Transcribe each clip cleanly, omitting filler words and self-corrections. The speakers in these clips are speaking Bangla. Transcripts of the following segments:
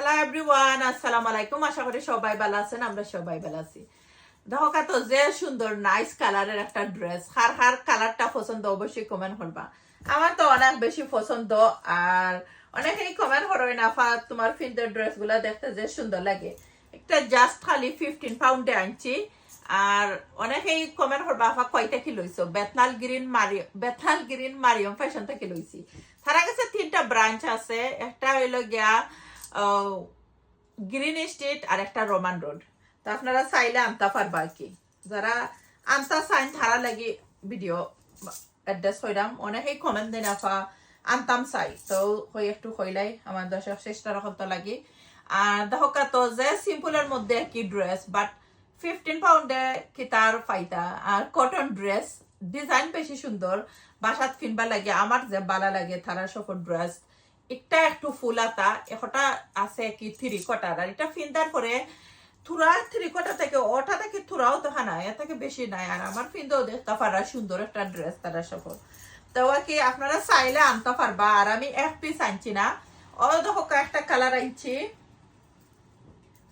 হ্যালো এভরিওয়ান, আসসালামু আলাইকুম। আশা করি সবাই ভালো আছেন, আমরা সবাই ভালো আছি। দেখো কত যে সুন্দর নাইস কালারের একটা ড্রেস। হার কালারটা পছন্দ অবশ্যই কমেন্ট করবা। আমার তো অনেক বেশি পছন্দ। আর অনেকেই কমেন্ট করবে না তোমার ফিন্দের ড্রেস গুলা দেখতে যে সুন্দর লাগে। একটা জাস্ট খালি 15 পাউন্ডে আনছি। আর অনেকেই কমেন্ট করবা আপা কয়টা কি লইছো। বেথনাল গ্রিন মারিয়ম ফ্যাশন থেকে লইছি। তার কাছে 3টা ব্রাঞ্চ আছে। একটা হইলো গিয়া গ্রিন স্ট্রিট আর একটা রোমান রোড। তো আপনারা চাইলে আনতে পারবা আর কি। যারা আনতা চাইন তারা লাগি ভিডিও অ্যাড্রেস হইলাম। অনেকেই কমেন্ট দেন আপা আনতাম চাই, তো হই একটু হইলাই আমার দর্শক চেষ্টা রাখতে তো লাগি। আর দেখো তো যে সিম্পলের মধ্যে কি ড্রেস, বাট 15 পাউন্ডে কি তার ফাইতা। আর কটন ড্রেস ডিজাইন বেশি সুন্দর, বাসাত ফিনবা লাগে। আমার যে বালা লাগে তারা সফর ড্রেস একটা একটু ফুলাতা একটা আছে কি 3 কোয়ার্টার। আর এটা ফিন্দার পরে থুরা 3 কোয়ার্টার থেকে ওটা থেকে থুরাও তো নাই, এর থেকে বেশি নাই। আর আমার ফিন্দাও দেখতে পারা সুন্দর একটা ড্রেস তারা সফর। তো কি আপনারা চাইলে আনতে পারবা। আর আমি এক পিস আনছি না, ও দেখো একটা কালার আনছি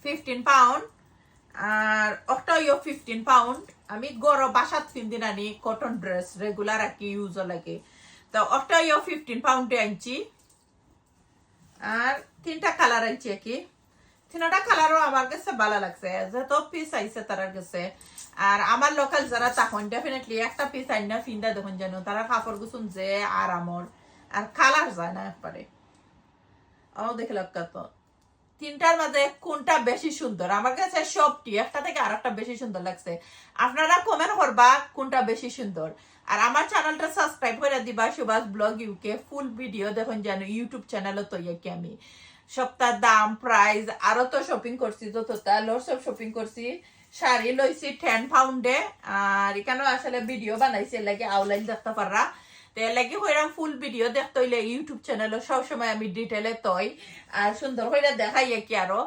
15 পাউন্ড। আর ওটাও 15 পাউন্ড। আমি গরম বাসাত ফিন্দিন আনি কটন ড্রেস রেগুলার আর কি ইউজ লাগে। তো ওটাও 15 পাউন্ডে আনছি। আর 3টা কালার আনছি কি 3টা কালারও আমার কাছে ভালো লাগছে, যেহেতু পিস আইছে তার কাছে। আর আমার লোকাল যারা তখন ডেফিনেটলি একটা পিস আইন না ফিন্দা দেখুন জানো তারা কাপড় গুছুন যে আরামর। আর কালার যায় না একবারে। ও দেখে তো 3টার মাঝে কোনটা বেশি সুন্দর। আমার কাছে সবটি একটা থেকে আর একটা বেশি সুন্দর লাগছে। আপনারা কমেন্ট করবা কোনটা বেশি সুন্দর। আর আমার চ্যানেলটা সাবস্ক্রাইব করে দিবা, Subhash blog UK. Full video দেখুন যেন ইউটিউব চ্যানেলও তো কি আমি সপ্তাহ দাম প্রাইস আরো তো শপিং করছি, যতটা লোর সব শপিং করছি। শাড়ি লইছি 10 পাউন্ডে। আর এখানেও আসলে ভিডিও বানাইছি লাগে আউলাইন দেখতে পাররা। লাগি হইরাম ফুল ভিডিও দেখতে হইলে ইউটিউব চ্যানেলে সবসময় আমি ডিটেলে তৈ আর সুন্দর হইলে দেখাই কি আরো।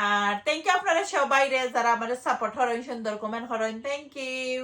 আর থ্যাংক ইউ আপনারা সবাই রে যারা আমার সাপোর্ট হরেন, সুন্দর কমেন্ট হরেন। Thank you.